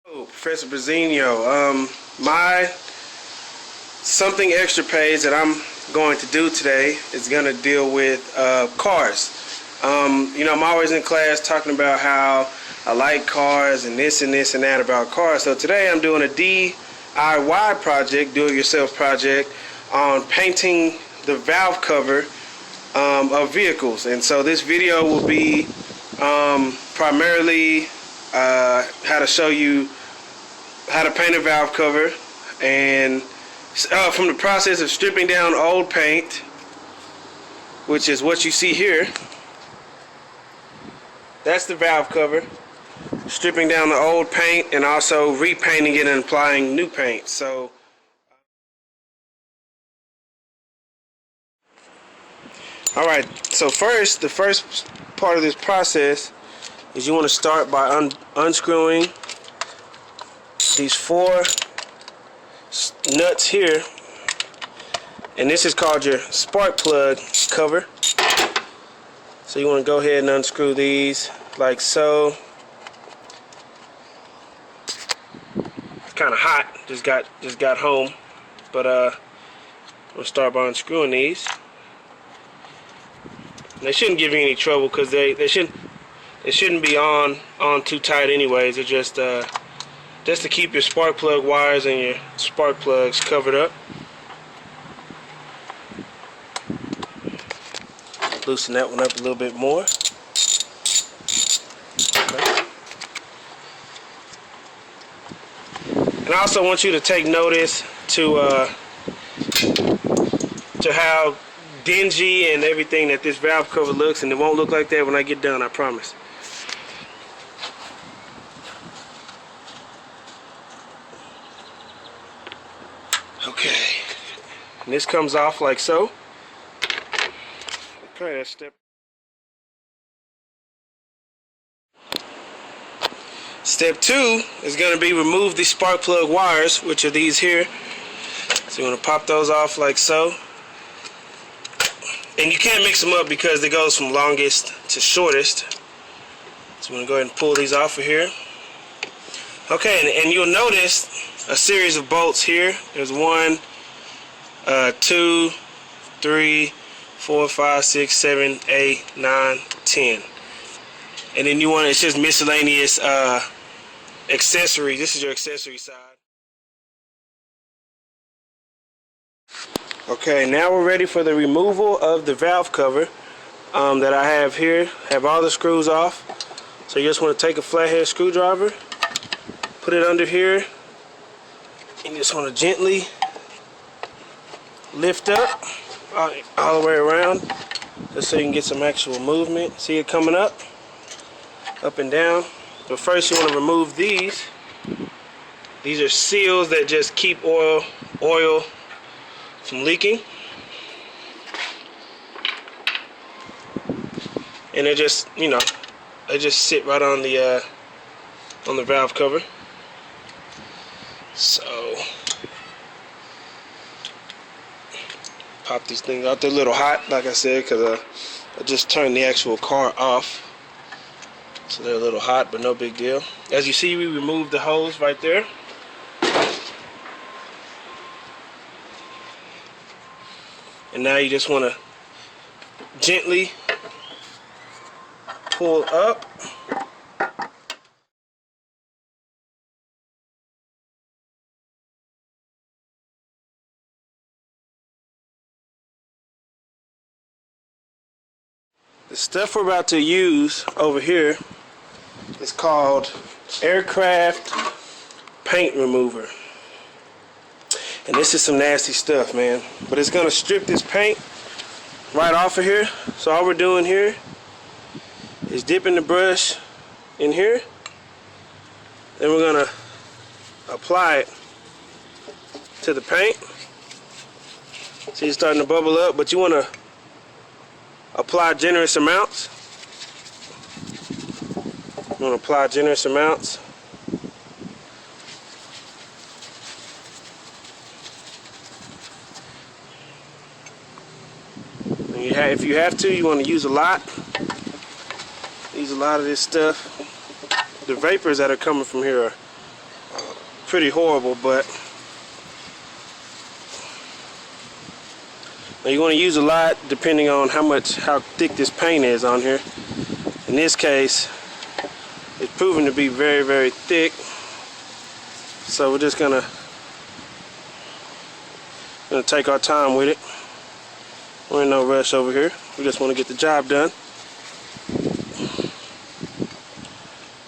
Oh, Professor Brazino, my something extra page that I'm going to do today is going to deal with cars. I'm always in class talking about how I like cars and this and that about cars. So today I'm doing a DIY project, do-it-yourself project, on painting the valve cover of vehicles. And so this video will be primarily how to show you how to paint a valve cover, and from the process of stripping down old paint, which is what you see here. That's the valve cover, stripping down the old paint and also repainting it and applying new paint. So alright, so the first part of this process is you want to start by unscrewing these 4 nuts here, and this is called your spark plug cover. So you want to go ahead and unscrew these like so. It's kind of hot, just got home, but we'll start by unscrewing these. They shouldn't give you any trouble because they shouldn't be on too tight anyways. They're just to keep your spark plug wires and your spark plugs covered up. Loosen that one up a little bit more. Okay. And I also want you to take notice to how dingy and everything that this valve cover looks, and it won't look like that when I get done, I promise. Okay, and this comes off like so. Okay, that's Step 2 is going to be remove the spark plug wires, which are these here. So you want to pop those off like so. And you can't mix them up because it goes from longest to shortest. So I'm going to go ahead and pull these off of here. Okay, and you'll notice a series of bolts here. There's 1, 2, 3, 4, 5, 6, 7, 8, 9, 10. And then it's just miscellaneous accessories. This is your accessory side. Okay, now we're ready for the removal of the valve cover that I have here. Have all the screws off. So you just want to take a flathead screwdriver, put it under here, and you just want to gently lift up all the way around, just so you can get some actual movement. See it coming up and down. But first you want to remove these. These are seals that just keep oil from leaking, and they just sit right on the valve cover. So pop these things out. They're a little hot, like I said, because I just turned the actual car off, so they're a little hot, but no big deal. As you see, we removed the hose right there. And now you just want to gently pull up. The stuff we're about to use over here is called aircraft paint remover. And this is some nasty stuff, man. But it's gonna strip this paint right off of here. So all we're doing here is dipping the brush in here. Then we're gonna apply it to the paint. See, it's starting to bubble up, but you wanna apply generous amounts. You wanna apply generous amounts. If you have to, you want to use a lot. Use a lot of this stuff. The vapors that are coming from here are pretty horrible, but you're going to use a lot depending on how thick this paint is on here. In this case, it's proven to be very, very thick. So we're just gonna take our time with it. We're in no rush over here. We just want to get the job done.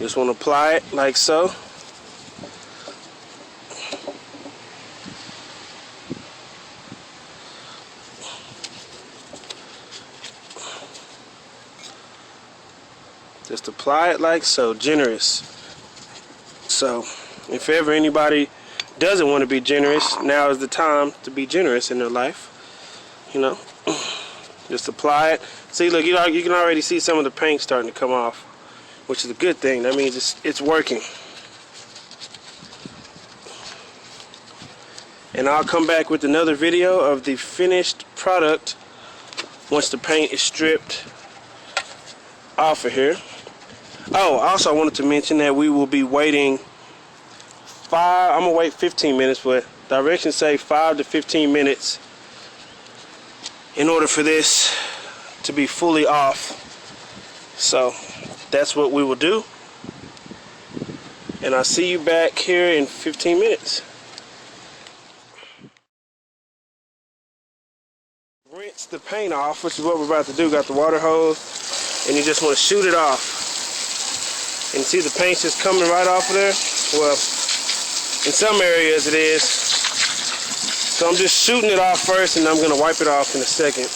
Just want to apply it like so. Just apply it like so, generous. So if ever anybody doesn't want to be generous, now is the time to be generous in their life. You know, just apply it. See, look, you can already see some of the paint starting to come off, which is a good thing. That means it's working. And I'll come back with another video of the finished product once the paint is stripped off of here. Oh, also I wanted to mention that we will be waiting I'm gonna wait 15 minutes, but directions say 5 to 15 minutes in order for this to be fully off. So that's what we will do, and I'll see you back here in 15 minutes. Rinse the paint off, which is what we're about to do. Got the water hose, and you just want to shoot it off. And see the paint's just coming right off of there? Well, in some areas it is. So I'm just shooting it off first, and I'm going to wipe it off in a second.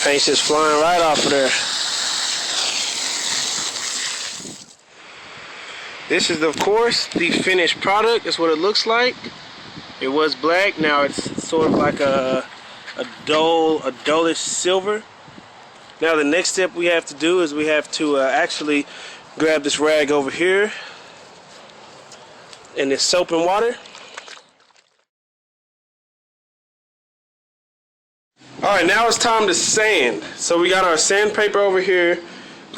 Paint's just flying right off of there. This is, of course, the finished product. That's what it looks like. It was black. Now it's sort of like a dullish silver. Now the next step we have to do is we have to actually grab this rag over here and this soap and water. Alright, now it's time to sand. So we got our sandpaper over here.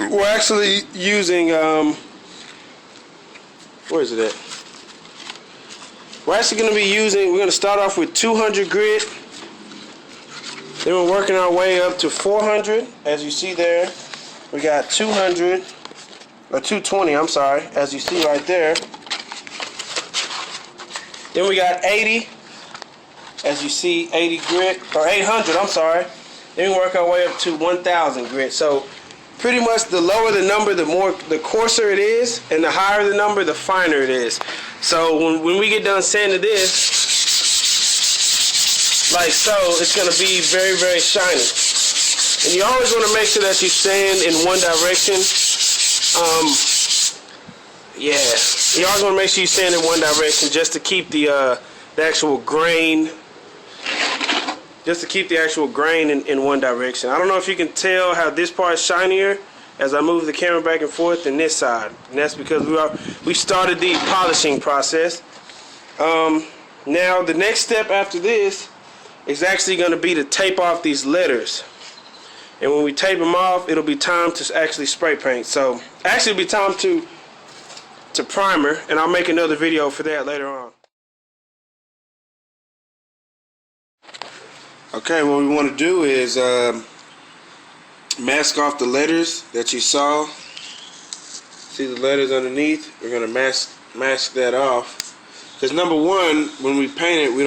We're actually using, where is it at? We're actually going to be using, we're going to start off with 200 grit. Then we're working our way up to 400. As you see there, we got 200, or 220, I'm sorry, as you see right there. Then we got 80. As you see, 80 grit, or 800, I'm sorry. Then we work our way up to 1,000 grit. So pretty much the lower the number, the coarser it is, and the higher the number, the finer it is. So when we get done sanding this, like so, it's going to be very, very shiny. And you always want to make sure that you sand in one direction. Yeah, you always want to make sure you sand in one direction just to keep the actual grain. Just to keep the actual grain in one direction. I don't know if you can tell how this part is shinier as I move the camera back and forth than this side. And that's because we started the polishing process. Now the next step after this is actually going to be to tape off these letters. And when we tape them off, it'll be time to actually spray paint. So actually it'll be time to primer, and I'll make another video for that later on. Okay, what we want to do is mask off the letters that you saw. See the letters underneath? We're going to mask that off. Because number one, when we paint it, we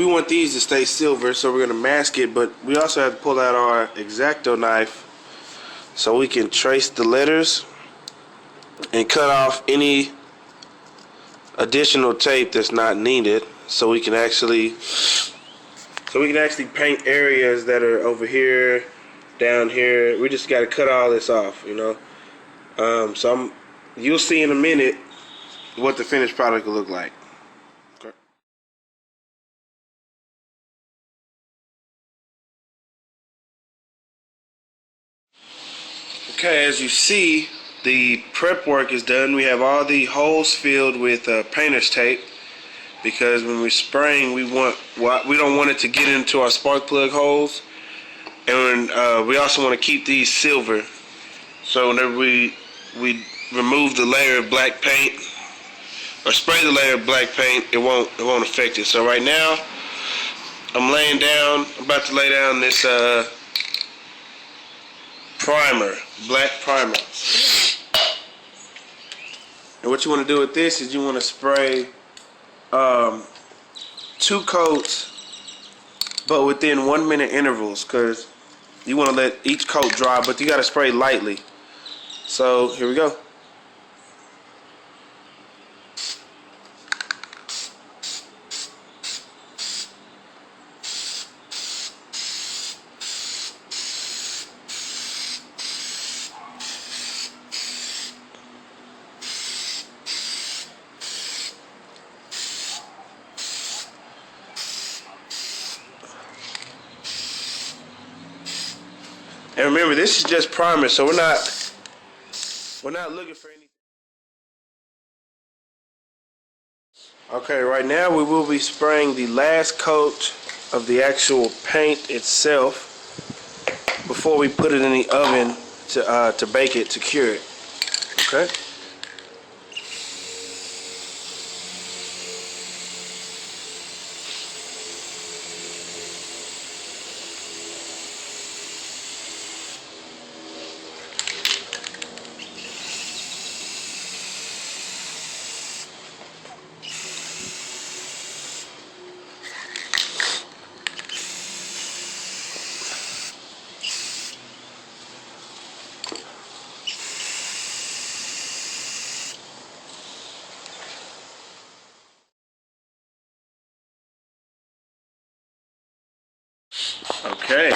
want these to stay silver, so we're going to mask it, but we also have to pull out our X-Acto knife so we can trace the letters and cut off any additional tape that's not needed. So we can actually paint areas that are over here, down here. We just got to cut all this off, you know. So You'll see in a minute what the finished product will look like. Okay. Okay, as you see, the prep work is done. We have all the holes filled with painter's tape because when we're spraying, we don't want it to get into our spark plug holes, and we also want to keep these silver. So whenever we remove the layer of black paint or spray the layer of black paint, it won't affect it. So right now, I'm about to lay down this primer, black primer. And what you want to do with this is you want to spray 2 coats, but within 1 minute intervals, because you want to let each coat dry, but you got to spray lightly. So here we go. And remember, this is just primer, so we're not looking for anything. Okay, right now we will be spraying the last coat of the actual paint itself before we put it in the oven to bake it, to cure it. Okay. Okay.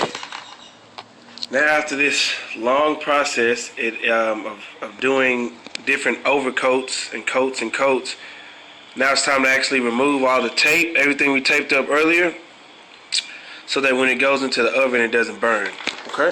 Now after this long process of doing different overcoats and coats and coats, now it's time to actually remove all the tape, everything we taped up earlier, so that when it goes into the oven it doesn't burn. Okay?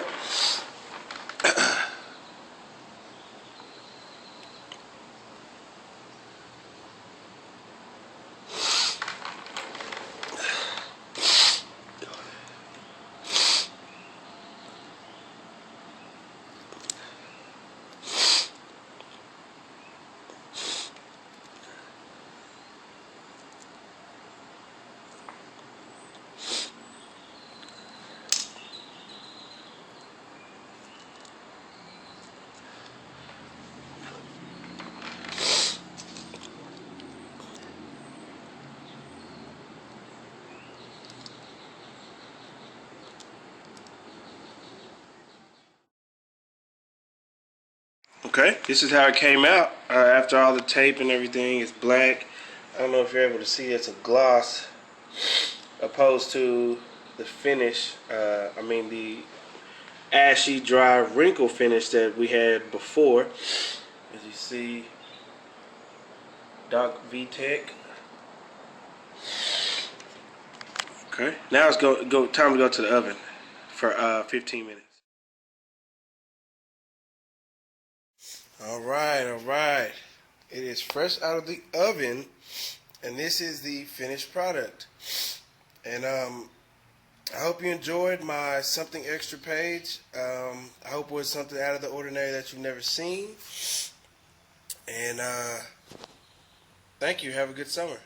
Okay, this is how it came out after all the tape and everything. It's black. I don't know if you're able to see, it's a gloss opposed to the finish, the ashy, dry, wrinkle finish that we had before. As you see, Doc VTech. Okay, now it's time to go to the oven for 15 minutes. All right. It is fresh out of the oven, and this is the finished product. And I hope you enjoyed my something extra page. I hope it was something out of the ordinary that you've never seen. And thank you. Have a good summer.